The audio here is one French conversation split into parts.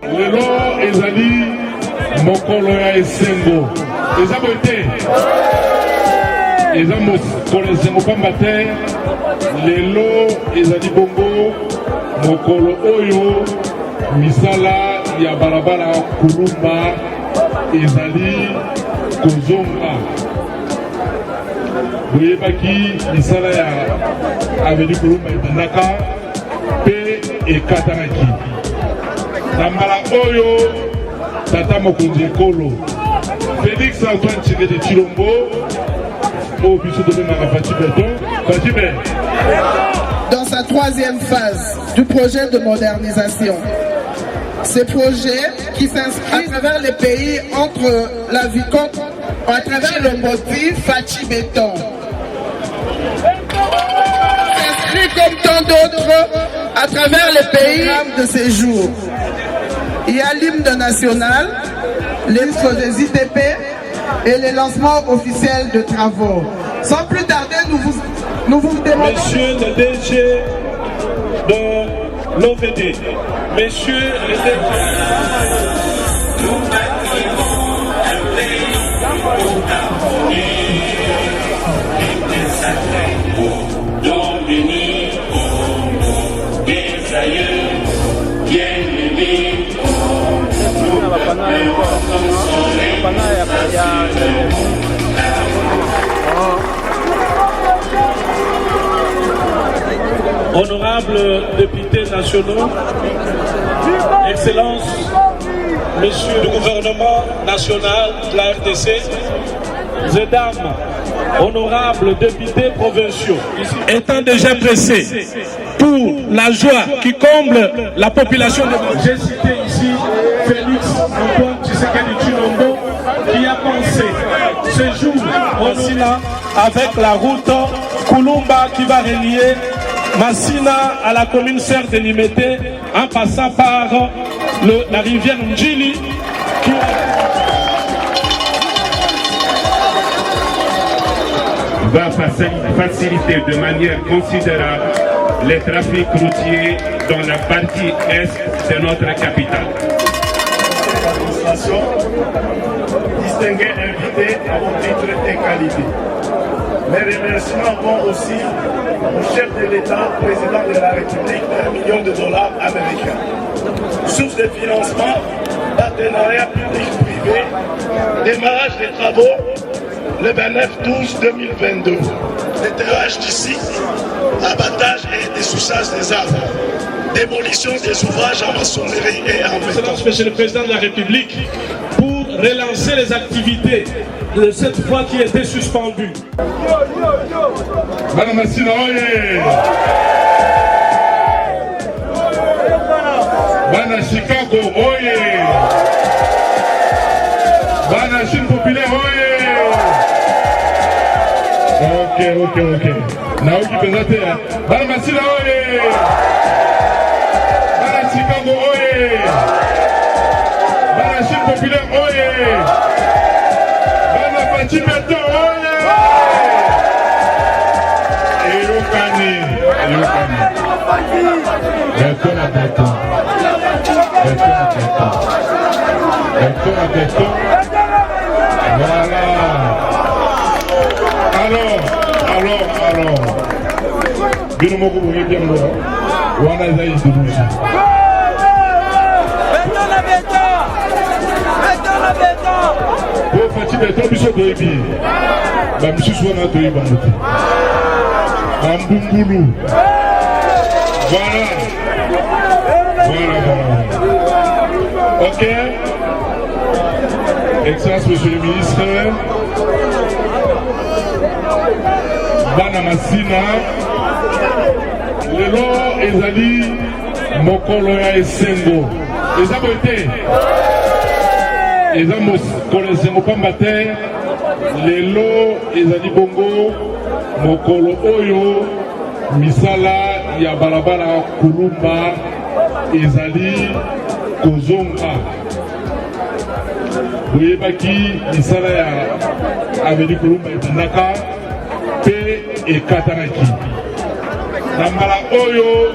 Lelo ezali mokolo ya esengo. Eza bote. Eza mokolo esengo pamba te. Lelo ezali bongo mokolo oyo misala ya balabala kulumba ezali kozonga. Boyebaki misala ya aveni kulumba etandaka pe ekatanaki. Nambala oyo tata mokonzi ekolo Félix Antoine Tshisekedi Tshilombo au biso de Fachi Beton. Dans sa troisième phase du projet de modernisation, ce projet qui s'inscrit à travers les pays entre la Vicomte, à travers le motif Fachi Beton, s'inscrit comme tant d'autres à travers les pays de séjour. Il y a l'hymne national, l'hymne des ITP et les lancements officiels de travaux. Sans plus tarder, nous vous demandons... Monsieur le DG de l'OVD, Monsieur le DG... Honorables députés nationaux, Excellences, Messieurs du gouvernement national de la RDC, et dames, honorables députés provinciaux, étant déjà pressés pour la joie qui comble la population de... J'ai cité ici Félix Antoine Tshisekedi Tshilombo qui a pensé ce jour aussi là avec la route Kulumba qui va relier Massina à la commune serre de Limete en passant par la rivière Ndjili qui va faciliter de manière considérable les trafics routiers dans la partie est de notre capitale. L'administration, distingués invités à vos titres et qualités. Mes remerciements vont aussi au chef de l'État, président de la République, d'$1 million américains. Source de financement, partenariat public-privé, démarrage des travaux le 29/12/2022. L'éclairage du site, abattage et dessouchage des arbres, démolition des ouvrages en maçonnerie et en béton. Monsieur le Président de la République, pour relancer les activités de cette fois qui étaient suspendues. Madame Massina, oye! Bana Chicago, oye! Bana Chine populaire, oye! Ok. Naoki Pesate, Bana Massina, oye! Bana Chicago, oye! Bana Chine populaire, oye! Bana Fachi Beton, oye! Eyokani. Beton à béton. Voilà. Alors. Bino moko boye bien mo. Wana zayi duruji. Béton. Pour Fachi Beton biso doibi. Ba biso sona doiba moto. Ambumbulu. Voilà. Ok. Excellence, Monsieur le ministre. Bana Massina. Lelo ezali mokolo ya esengo. Eza bote. Eza mokolo esengo pamba te. Lelo ezali bongo mokolo oyo misala ya balabala kulumba ezali kozonga. Boyebaki misala ya aveni kulumba etandaka pe ekatanaki. Nambala oyo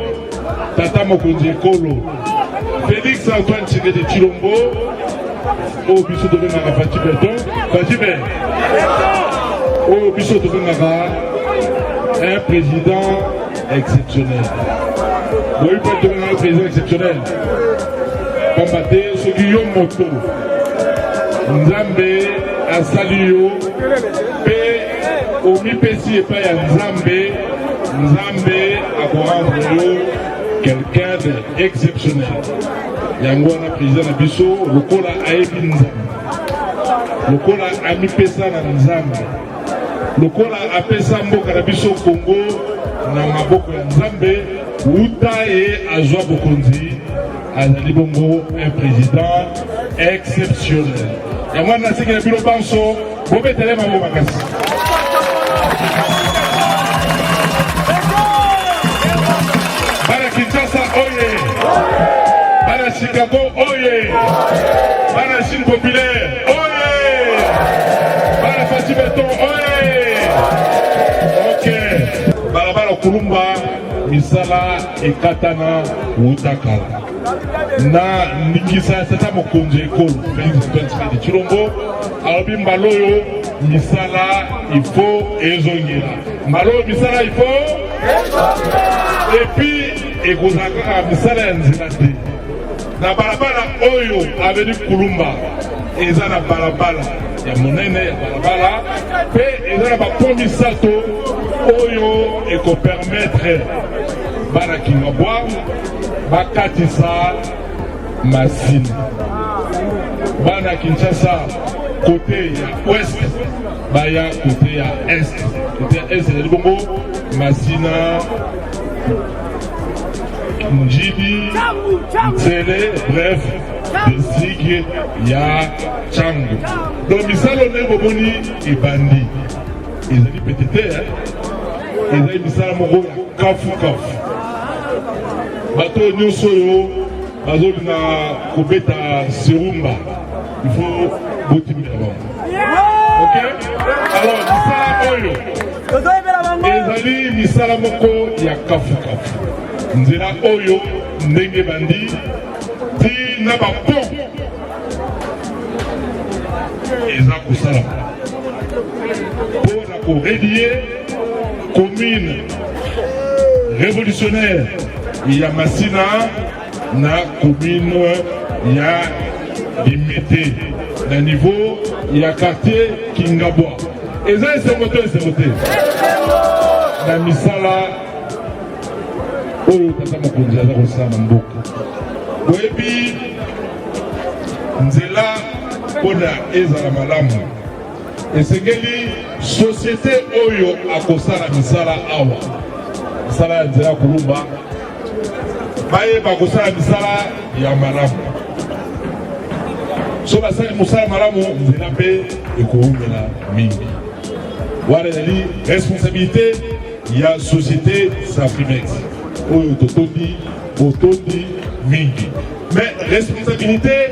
tata mokonzi ekolo Félix Antoine Tshisekedi Tshilombo, au biso de Benara Fati Beton, Fati Ben, au biso de Benara, un président exceptionnel. Oui, peut être un président exceptionnel. Combattre ceux qui ont moto. Nzambe Asalio, P. Omipesi et pas à Nzambe, Nzambe Akorandro, quelqu'un d'exceptionnel. Yangwana président de Bisso, Lokola Aebi Nzambe, Lokola Amipesa Nzambe, Lokola Apesa Mboka na Bisso Congo, na maboko ya Nzambe, Uta et Azwa Bokonzi, Azali Bongo, un président exceptionnel. Yangwana Seki na Bilo Banso, Bobe Telema Bomakasi. Bana Kinshasa, oye! Bana Chicago, oye! Bana Chine populaire, oye! Bana Fati Beton, oye! Ok. Balabala Kulumba, Misala et Katana, Wutakala. Na Nikisa, c'est à mon congé école, Félix Antoine Tshisekedi Tshilombo. Alors, Mbaloyo, Misala, il faut ezongela. Mbaloyo, Misala, il faut. Et puis, ekozaka misala ya nzela te na balabala oyo aveni Kulumba eza na balabala ya monene ya balabala mpe eza na bapont misato oyo ekopermettre bana Kingabwa bakatisa masina bana Kinshasa kote ya ouest baya kote ya est kote ya est ezali bongo masina Njidi, Tsele, bref, Desig, Ya, Chango. Donc, Misalo Neboboni et Bandi. Ils ont dit peut-être, ils ont dit Misalo Moro, Kafu Kafu. Bateau Nyosoyo, Bazo na Kobeta Serumba. Il faut boutimer avant. Ok? Alors, Misala Oyo. Ils ont dit Misala Moko, Ya Kafu Kafu. Nzela oyo ndenge bandi ti na bapont eza kosala mpona koredie commune révolutionnaire ya Masina na commune ya Limete na niveau ya quartier Kingabwa eza esengo te na misala oyo tata mokonzi aza kosala na mboka boyebi nzela mpona ezala malamu esengeli société oyo akosala misala awa misala ya nzela ya Kulumba bayeba kosala misala ya malamu so basali mosala malamu nzela mpe ekoumela mingi wana ezali responsabilité ya société Saprimex oyo totondi botondi mingi mais responsabilité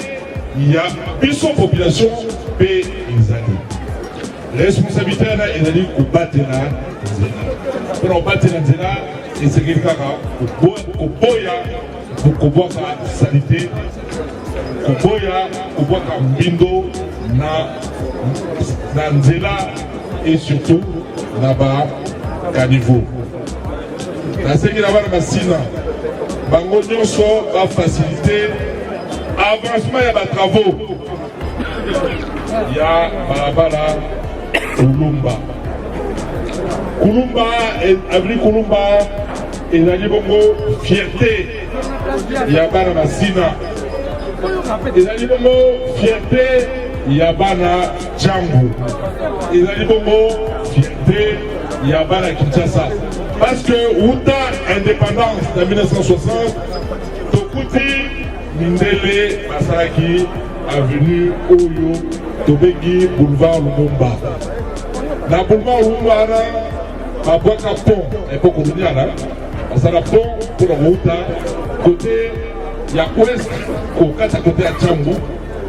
ya biso population pe ezali responsabilité wana ezali kobatela nzela mpona kobatela nzela esengeli kaka koboya kobwaka salite koboya kobwaka mbindo na nzela et surtout na bakaniveau nasengi na bana Masina bango nyonso bafacilité avancement ya batravaux ya balabala Kulumba avenue Kulumba ezali bongo fierté ya bana Masina ezali bongo fierté ya bana Django ezali bongo fierté ya bana Kinshasa parce que Outa indépendance de 1960 tokuti mindele basalaki avenue oyo tobeki boulevard Lumumba na boulevard Lumumba wana babwaka pont epoke koloniala basala pont mpona kouta kote ya ouest kokata kote ya Tchangu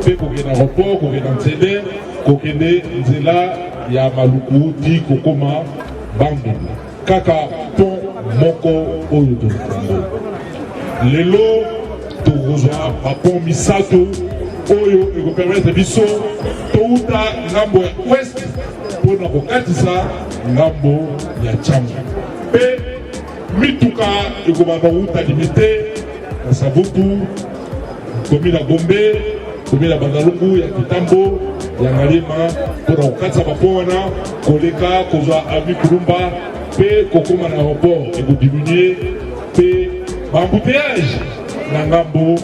mpe kokende aéroport kokende Ntsele kokende nzela ya Maluku ti kokoma Bandundu kaka pont moko oyo tokokango lelo tokozwa bapont misato oyo ekopermettre biso touta ngambo ya ouest mpona kokatisa ngambo ya Tchango mpe mituka ekobanda kouta limite na Savutu, komina Gombe, komina Bandalungu ya Kitambo ya Ngalema mpona kokatisa bapont wana koleka kozwa avenue Kulumba mpe kokoma na aéroport ekodiminue mpe bambouteillage na ngambo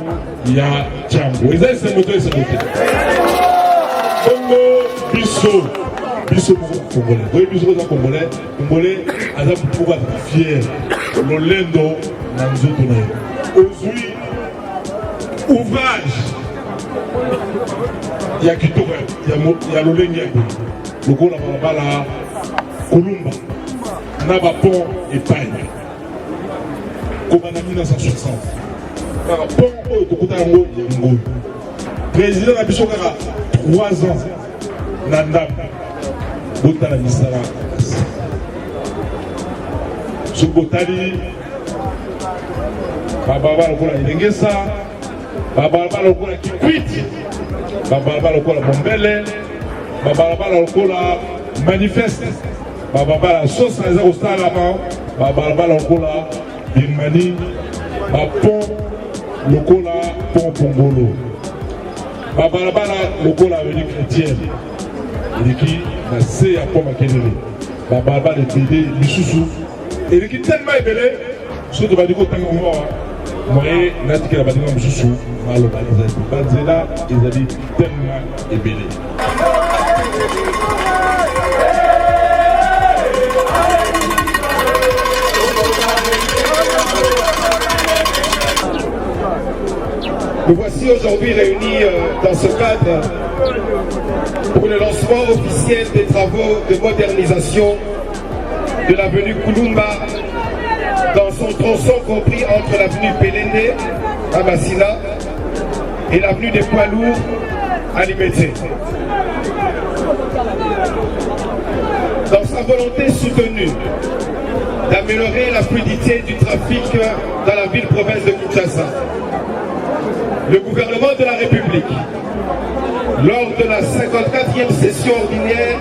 ya Tchango. Eza esengo to esengo te bongo biso moko congolais oyo biso koza congolais aza mpuku azaka fier lolendo na nzoto na ye ozwi ouvrage ya kitoko ya lolenge ya boye lokola balabala Kulumba na bapont epai koma na 1960 kaka pont oyo tokuta yango ya ngoyi président na biso kaka 3 ans na ndambo botala misala soki botali babalaba lokola elengesa babalaba lokola kikwiti babalaba lokola mombele babalaba lokola manifeste babalaba sosa eza kosalama babalaba lokola bimani bapont lokola pont Pongolo babalabala lokola avenue chrétienne eleki na se ya pont Makelele babalabala ebele lisusu eleki tellement ebele so tobandi kotanga ngoa moye natikela baninga mosusu maloba ezali banzela ezali tellement ebele. Nous voici aujourd'hui réunis dans ce cadre pour le lancement officiel des travaux de modernisation de l'avenue Kulumba dans son tronçon compris entre l'avenue Pelende à Massina et l'avenue des Poids Lourds à Limete. Dans sa volonté soutenue d'améliorer la fluidité du trafic dans la ville-province de Kinshasa, le gouvernement de la République, lors de la 54e session ordinaire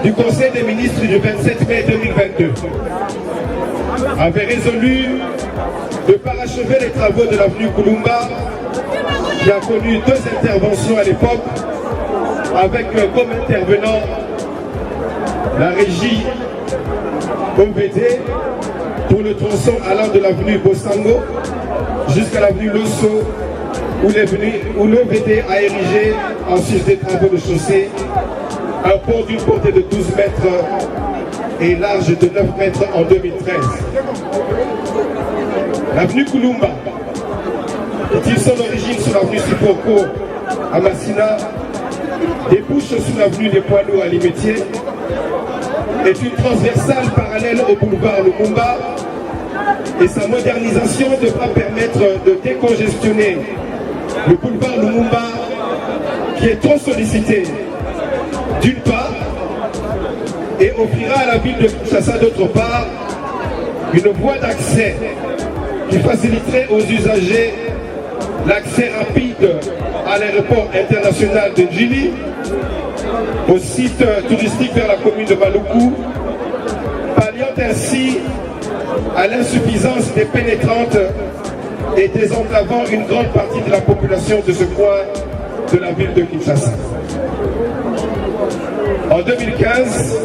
du Conseil des ministres du 27 mai 2022, avait résolu de parachever les travaux de l'avenue Kulumba, qui a connu 2 interventions à l'époque, avec comme intervenant la régie OVD pour le tronçon allant de l'avenue Bosango jusqu'à l'avenue Losso, où l'OVD a érigé, en sus des travaux de chaussée, un pont d'une portée de 12 mètres et large de 9 mètres en 2013. L'avenue Kulumba, qui tire son origine sur l'avenue Sipoko à Massina, débouche sur l'avenue des Poids Lourds à Limetier, est une transversale parallèle au boulevard Lumumba, et sa modernisation devra permettre de décongestionner le boulevard Lumumba, qui est trop sollicité d'une part, et offrira à la ville de Kinshasa d'autre part une voie d'accès qui faciliterait aux usagers l'accès rapide à l'aéroport international de Djili, au site touristique vers la commune de Maluku, palliant ainsi à l'insuffisance des pénétrantes et désenclavant une grande partie de la population de ce coin de la ville de Kinshasa. En 2015,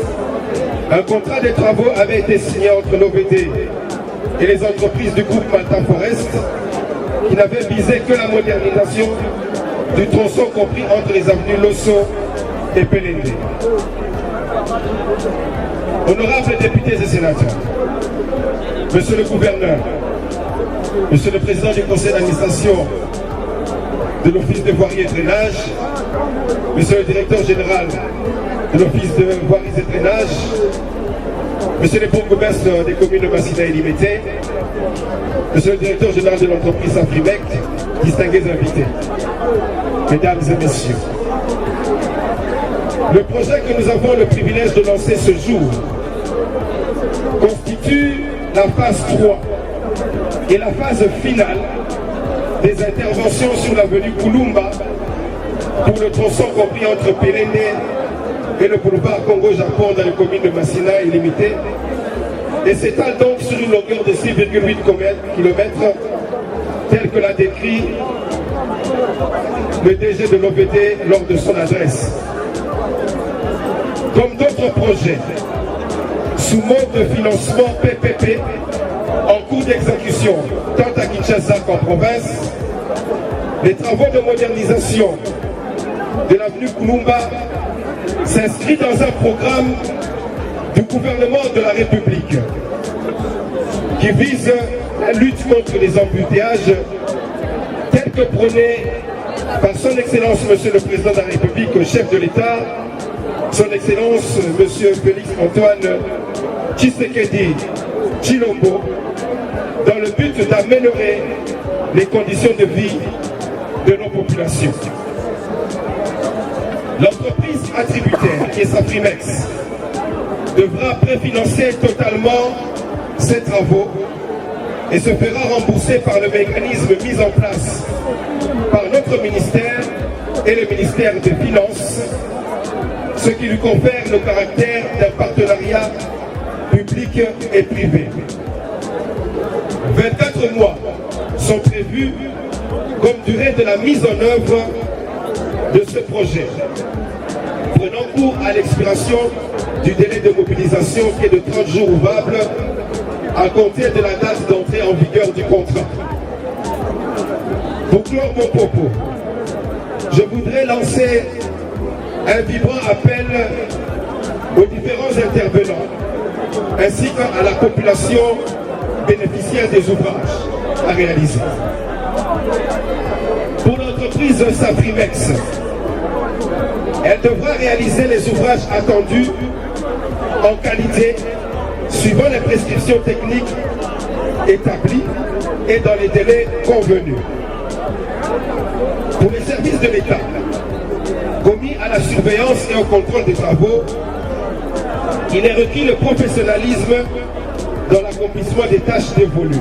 un contrat de travaux avait été signé entre l'OVD et les entreprises du groupe Malta Forest, qui n'avait visé que la modernisation du tronçon compris entre les avenues Losso et Pelende. Honorables députés et sénateurs, Monsieur le gouverneur, Monsieur le président du conseil d'administration de l'Office de voirie et drainage, Monsieur le directeur général de l'Office de voirie et drainage, Monsieur le bourgmestre des communes de Massina et Limete, Monsieur le directeur général de l'entreprise Afrimec, distingués invités, Mesdames et Messieurs, le projet que nous avons le privilège de lancer ce jour constitue la phase 3 et la phase finale des interventions sur l'avenue Kulumba pour le tronçon compris entre Péléné et le boulevard Congo-Japon dans les communes de Massina illimité et s'étale donc sur une longueur de 6,8 km tel que l'a décrit le DG de l'OVD lors de son adresse. Comme d'autres projets sous mode de financement PPP en cours d'exécution tant à Kinshasa qu'en province, les travaux de modernisation de l'avenue Kulumba s'inscrivent dans un programme du gouvernement de la République qui vise la lutte contre les embouteillages tel que prôné par son Excellence Monsieur le Président de la République, chef de l'État, son Excellence Monsieur Félix Antoine Tshisekedi Tshilombo, dans le but d'améliorer les conditions de vie de nos populations. L'entreprise attributaire, qui est Safrimex, devra préfinancer totalement ces travaux et se fera rembourser par le mécanisme mis en place par notre ministère et le ministère des Finances, ce qui lui confère le caractère d'un partenariat public et privé. 24 mois sont prévus comme durée de la mise en œuvre de ce projet, prenant cours à l'expiration du délai de mobilisation qui est de 30 jours ouvrables à compter de la date d'entrée en vigueur du contrat. Pour clore mon propos, je voudrais lancer un vibrant appel aux différents intervenants ainsi qu'à la population bénéficiaire des ouvrages à réaliser. Pour l'entreprise Safrimex, elle devra réaliser les ouvrages attendus en qualité, suivant les prescriptions techniques établies et dans les délais convenus. Pour les services de l'État, commis à la surveillance et au contrôle des travaux, il est requis le professionnalisme dans l'accomplissement des tâches dévolues.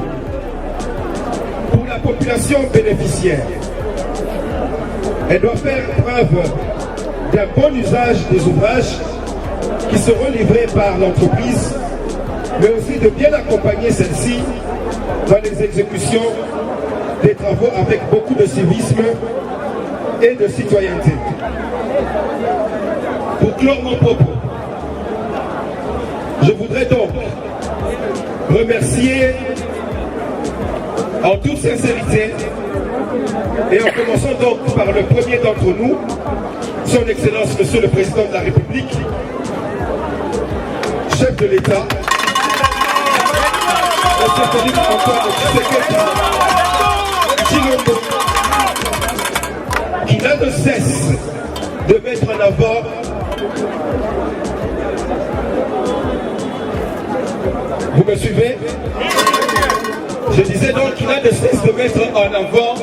Pour la population bénéficiaire, elle doit faire preuve d'un bon usage des ouvrages qui seront livrés par l'entreprise, mais aussi de bien accompagner celle-ci dans les exécutions des travaux avec beaucoup de civisme et de citoyenneté. Pour clore mon propos, je voudrais donc remercier en toute sincérité et en commençant donc par le premier d'entre nous, son Excellence Monsieur le Président de la République, chef de l'État, M. Félix Antoine Tshisekedi Tshilombo, qui n'a de cesse de mettre en avant vous me suivez? Je disais donc qu'il n'a de cesse de mettre en avant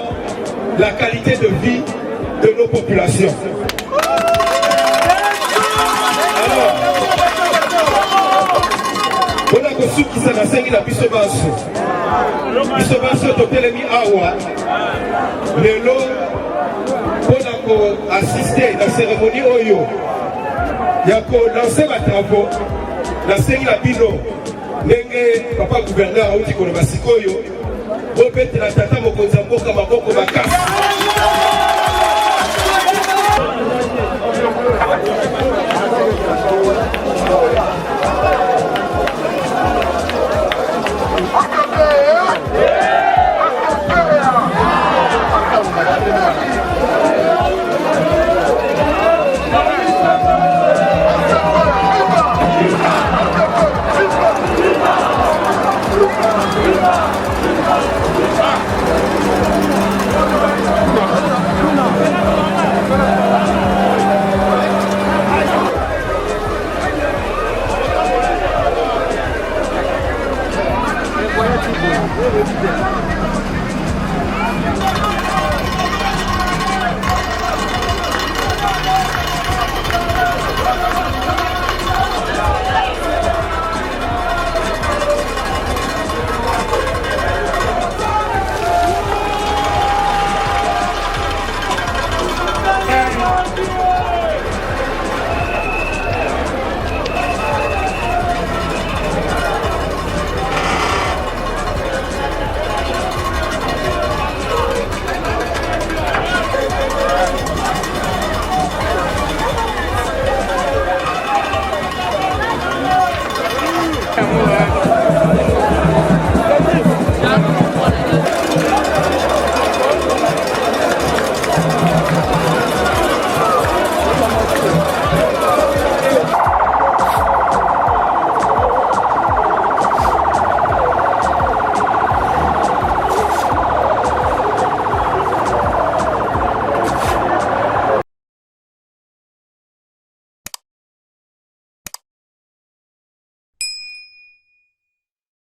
la qualité de vie de nos populations. Alors, on a reçu qui s'en enseigne la bisobanso. Bisobanso totelemi awa. Lelo, on a assisté à la cérémonie Oyo. Il y a lancé ma travaux. La série la bino. Nenge papa gouverneur auti kono basikoyo. Robert la tata mokonza mboka maboko makasi. Merci.